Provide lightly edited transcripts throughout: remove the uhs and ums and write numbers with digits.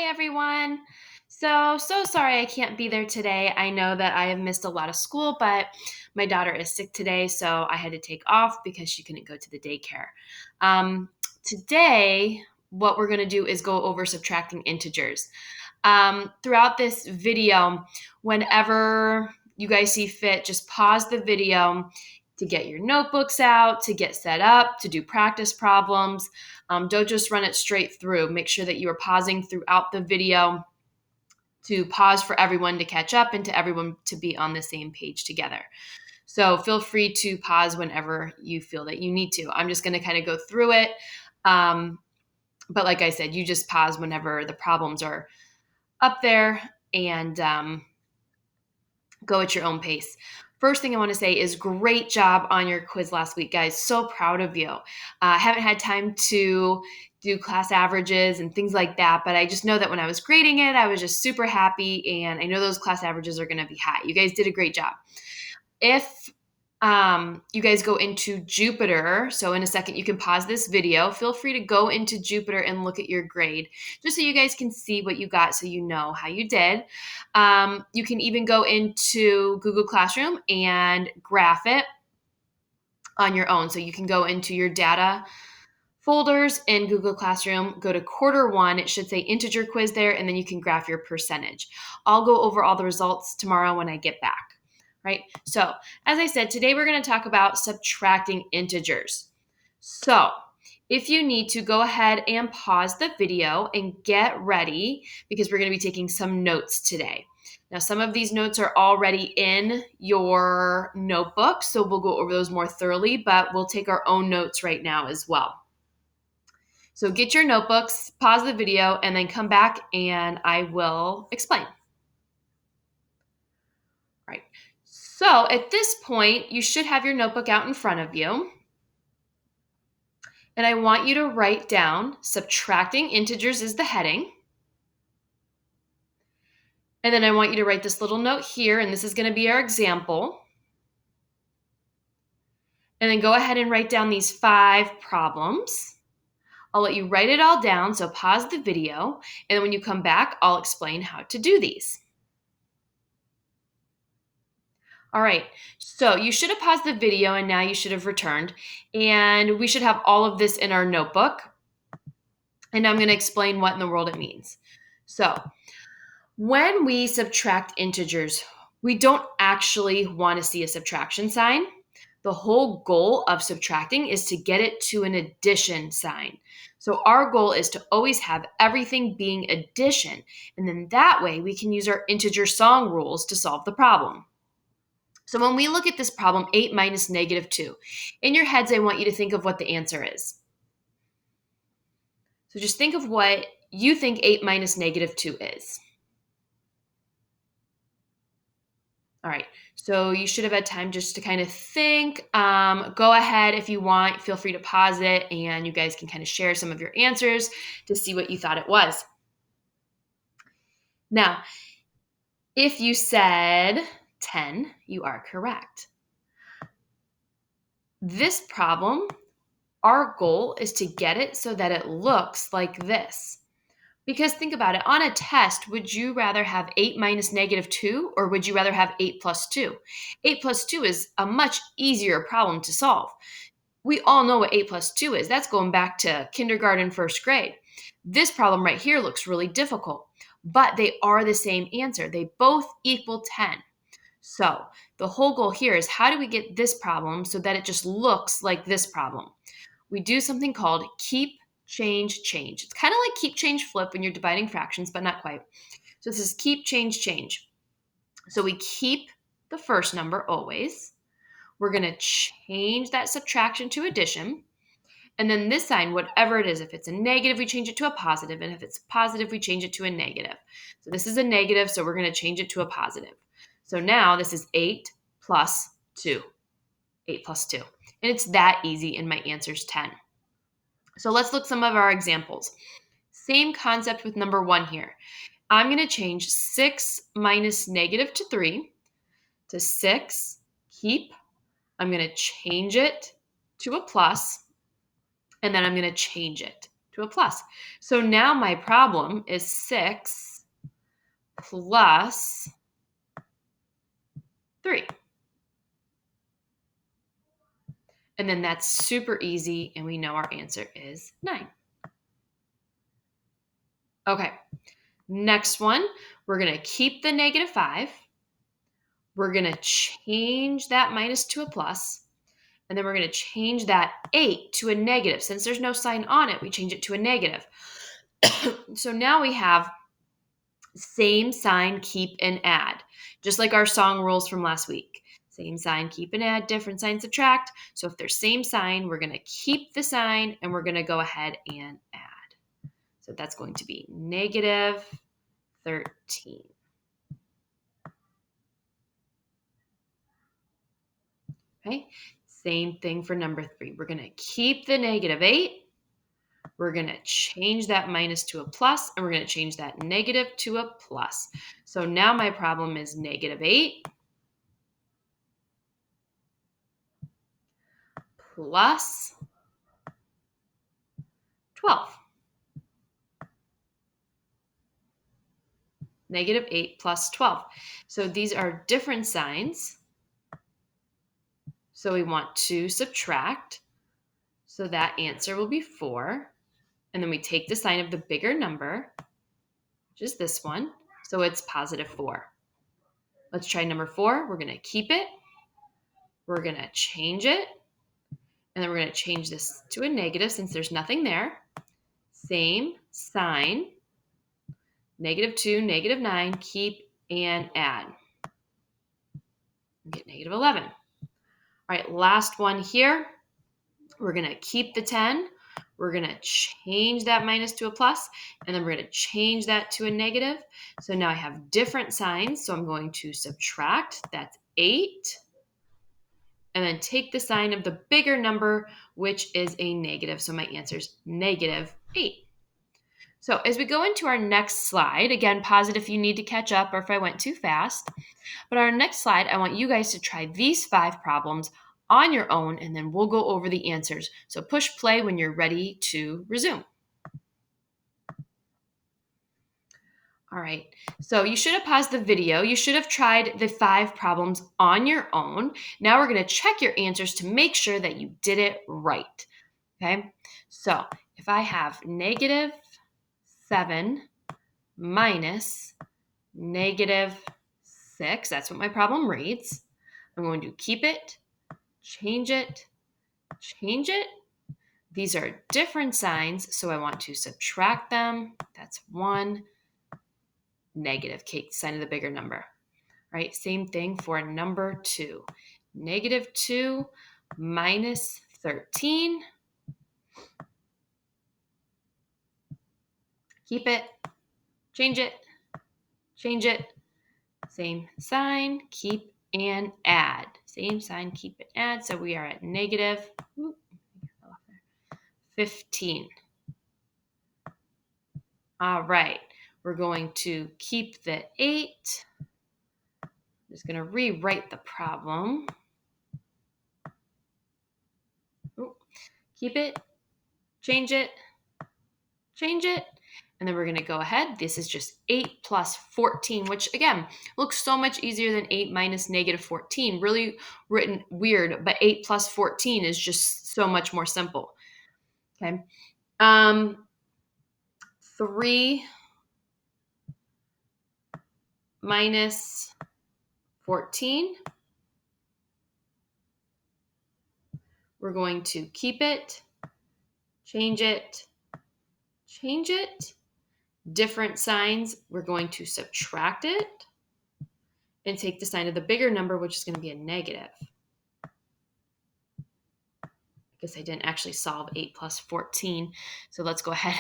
Hey everyone. So sorry I can't be there today. I know that I have missed a lot of school, but my daughter is sick today, so I had to take off because she couldn't go to the daycare. Um, Today, what we're going to do is go over subtracting integers. Throughout this video, whenever you guys see fit, just pause the video to get your notebooks out, to get set up, to do practice problems. Don't just run it straight through. Make sure that you are pausing throughout the video to pause for everyone to catch up and to everyone to be on the same page together. So feel free to pause whenever you feel that you need to. I'm just going to kind of go through it. Um, but like I said, you just pause whenever the problems are up there and go at your own pace. First thing I want to say is great job on your quiz last week, guys. So proud of you. I haven't had time to do class averages and things like that, but I just know that when I was grading it, I was just super happy, and I know those class averages are going to be high. You guys did a great job. If you guys go into Jupyter, so in a second you can pause this video, feel free to go into Jupyter and look at your grade, just so you guys can see what you got so you know how you did. You can even go into Google Classroom and graph it on your own. So you can go into your data folders in Google Classroom, go to quarter one, it should say integer quiz there, and then you can graph your percentage. I'll go over all the results tomorrow when I get back. Right? So, as I said, today we're going to talk about subtracting integers. So, if you need to, go ahead and pause the video and get ready because we're going to be taking some notes today. Now, some of these notes are already in your notebook, so we'll go over those more thoroughly, but we'll take our own notes right now as well. So get your notebooks, pause the video, and then come back and I will explain. Right. So at this point, you should have your notebook out in front of you. And I want you to write down subtracting integers is the heading. And then I want you to write this little note here, and this is going to be our example. And then go ahead and write down these 5 problems. I'll let you write it all down, so pause the video, and then when you come back, I'll explain how to do these. All right, so you should have paused the video and now you should have returned, and we should have all of this in our notebook. And I'm going to explain what in the world it means. So, when we subtract integers, we don't actually want to see a subtraction sign. The whole goal of subtracting is to get it to an addition sign. So our goal is to always have everything being addition. And then that way we can use our integer song rules to solve the problem. So when we look at this problem, 8 minus negative 2, in your heads, I want you to think of what the answer is. So just think of what you think 8 minus negative 2 is. All right, so you should have had time just to kind of think. Go ahead if you want, feel free to pause it, and you guys can kind of share some of your answers to see what you thought it was. Now, if you said 10, you are correct. This problem, our goal is to get it so that it looks like this. Because think about it, on a test, would you rather have 8 minus negative 2 or would you rather have 8 plus 2? 8 plus 2 is a much easier problem to solve. We all know what 8 plus 2 is. That's going back to kindergarten, first grade. This problem right here looks really difficult, but they are the same answer. They both equal 10. So the whole goal here is how do we get this problem so that it just looks like this problem? We do something called keep, change, change. It's kind of like keep, change, flip when you're dividing fractions, but not quite. So this is keep, change, change. So we keep the first number always. We're going to change that subtraction to addition. And then this sign, whatever it is, if it's a negative, we change it to a positive. And if it's positive, we change it to a negative. So this is a negative, so we're going to change it to a positive. So now this is 8 plus 2. 8 plus 2. And it's that easy, and my answer is 10. So let's look some of our examples. Same concept with number 1 here. I'm going to change 6 minus negative 3 to 6, keep. I'm going to change it to a plus, and then I'm going to change it. to a plus. So now my problem is 6 plus 3. And then that's super easy, and we know our answer is 9. Okay, next one, we're going to keep the -5. We're going to change that minus to a plus, and then we're going to change that 8 to a negative. Since there's no sign on it, we change it to a negative. So now we have same sign, keep, and add, just like our song rules from last week. Same sign, keep, and add, different sign, subtract. So if there's same sign, we're going to keep the sign, and we're going to go ahead and add. So that's going to be -13. Okay, same thing for number 3. We're going to keep the -8. We're going to change that minus to a plus, and we're going to change that negative to a plus. So now my problem is -8 plus 12. -8 plus 12. So these are different signs. So we want to subtract. So that answer will be 4. And then we take the sign of the bigger number, which is this one. So it's +4. Let's try number 4. We're going to keep it. We're going to change it. And then we're going to change this to a negative since there's nothing there. Same sign. -2, -9, keep, and add. Get -11. All right, last one here. We're going to keep the 10. We're going to change that minus to a plus, and then we're going to change that to a negative. So now I have different signs. So I'm going to subtract. That's 8. And then take the sign of the bigger number, which is a negative. So my answer is -8. So as we go into our next slide, again, pause it if you need to catch up or if I went too fast. But our next slide, I want you guys to try these 5 problems on your own, and then we'll go over the answers. So push play when you're ready to resume. All right, so you should have paused the video. You should have tried the 5 problems on your own. Now we're going to check your answers to make sure that you did it right. Okay, so if I have -7 minus -6, that's what my problem reads. I'm going to keep it, change it, change it. These are different signs, so I want to subtract them. That's 1, negative, sign of the bigger number. Right? Same thing for number 2. -2 minus 13. Keep it, change it, change it. Same sign, keep, and add. Same sign, keep, and add. So we are at -15. All right, we're going to keep the 8. I'm just going to rewrite the problem. Keep it, change it, change it. And then we're going to go ahead. This is just 8 plus 14, which again, looks so much easier than 8 minus -14. Really written weird, but 8 plus 14 is just so much more simple. Okay. 3 minus 14. We're going to keep it, change it, change it. Different signs, we're going to subtract it and take the sign of the bigger number, which is going to be a negative. I guess I didn't actually solve 8 plus 14. So let's go ahead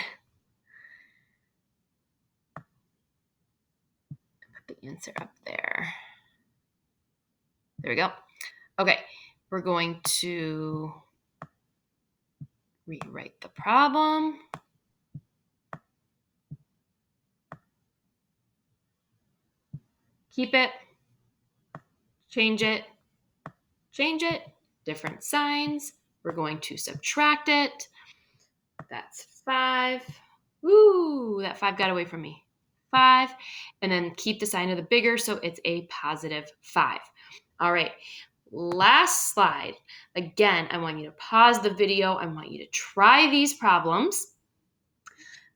and put the answer up there. There we go. Okay, we're going to rewrite the problem. Keep it, change it, change it. Different signs. We're going to subtract it. That's 5. Woo, that 5 got away from me. 5, and then keep the sign of the bigger, so it's a positive 5. All right, last slide. Again, I want you to pause the video. I want you to try these problems.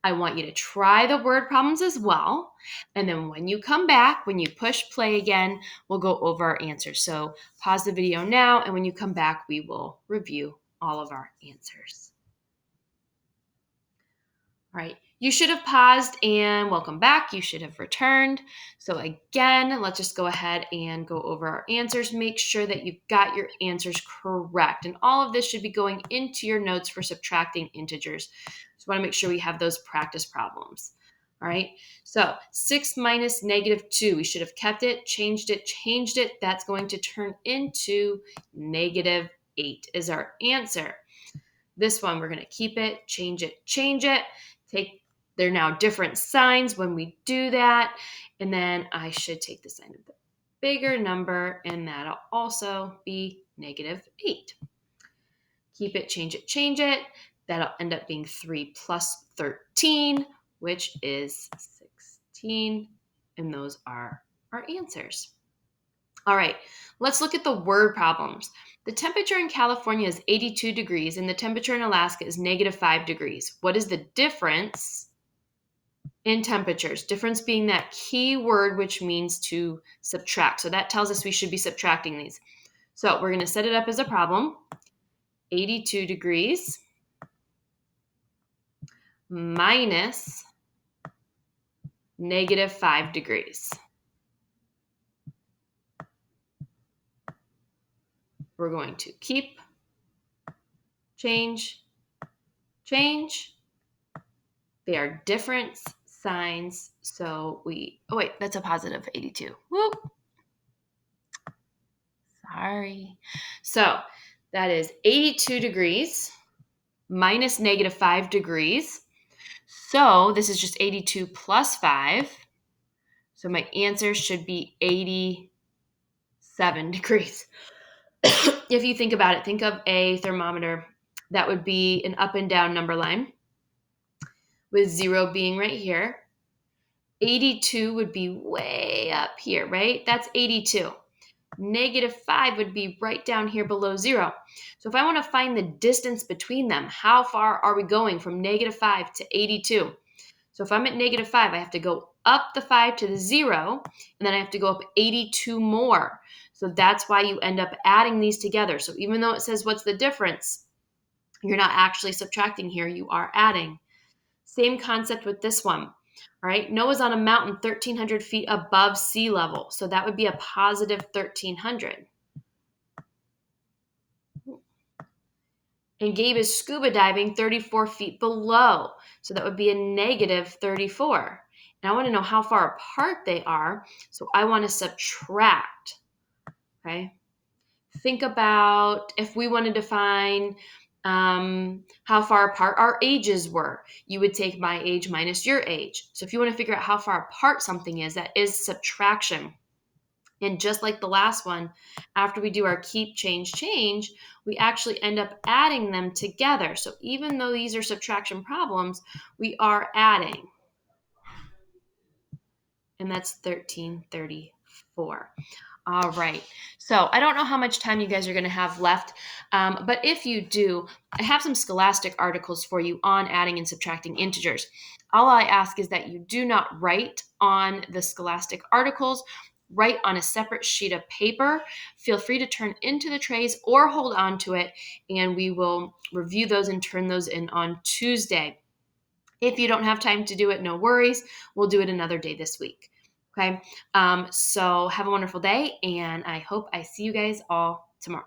I want you to try the word problems as well. And then when you come back, when you push play again, we'll go over our answers. So pause the video now, and when you come back, we will review all of our answers. All right, you should have paused and welcome back. You should have returned. So again, let's just go ahead and go over our answers. Make sure that you've got your answers correct. And all of this should be going into your notes for subtracting integers. Just want to make sure we have those practice problems. All right, so 6 minus negative 2. We should have kept it, changed it. That's going to turn into negative 8 is our answer. This one, we're going to keep it, change it. They're now different signs when we do that. And then I should take the sign of the bigger number, and that'll also be negative 8. Keep it, change it. That'll end up being 3 plus 13, which is 16. And those are our answers. All right, let's look at the word problems. The temperature in California is 82 degrees and the temperature in Alaska is negative 5 degrees. What is the difference in temperatures? Difference being that key word which means to subtract. So that tells us we should be subtracting these. So we're going to set it up as a problem. 82 degrees minus negative 5 degrees. We're going to keep, change. They are different signs. So that's a positive 82. Whoop. Sorry. So that is 82 degrees minus negative 5 degrees. So this is just 82 plus 5. So my answer should be 87 degrees. If you think about it, think of a thermometer. That would be an up and down number line with 0 being right here. 82 would be way up here, right? That's 82. Negative 5 would be right down here below 0. So if I want to find the distance between them, how far are we going from negative 5 to 82? So if I'm at negative 5, I have to go up the 5 to the 0, and then I have to go up 82 more. So that's why you end up adding these together. So even though it says what's the difference, you're not actually subtracting here, you are adding. Same concept with this one. All right, Noah's on a mountain 1,300 feet above sea level. So that would be a positive 1,300. And Gabe is scuba diving 34 feet below. So that would be a negative 34. And I want to know how far apart they are. So I want to subtract. Okay. Think about if we wanted to find how far apart our ages were. You would take my age minus your age. So if you want to figure out how far apart something is, that is subtraction. And just like the last one, after we do our keep, change, we actually end up adding them together. So even though these are subtraction problems, we are adding. And that's 1334. All right. So I don't know how much time you guys are going to have left, but if you do, I have some Scholastic articles for you on adding and subtracting integers. All I ask is that you do not write on the Scholastic articles. Write on a separate sheet of paper. Feel free to turn into the trays or hold on to it, and we will review those and turn those in on Tuesday. If you don't have time to do it, no worries. We'll do it another day this week. Okay. So have a wonderful day, and I hope I see you guys all tomorrow.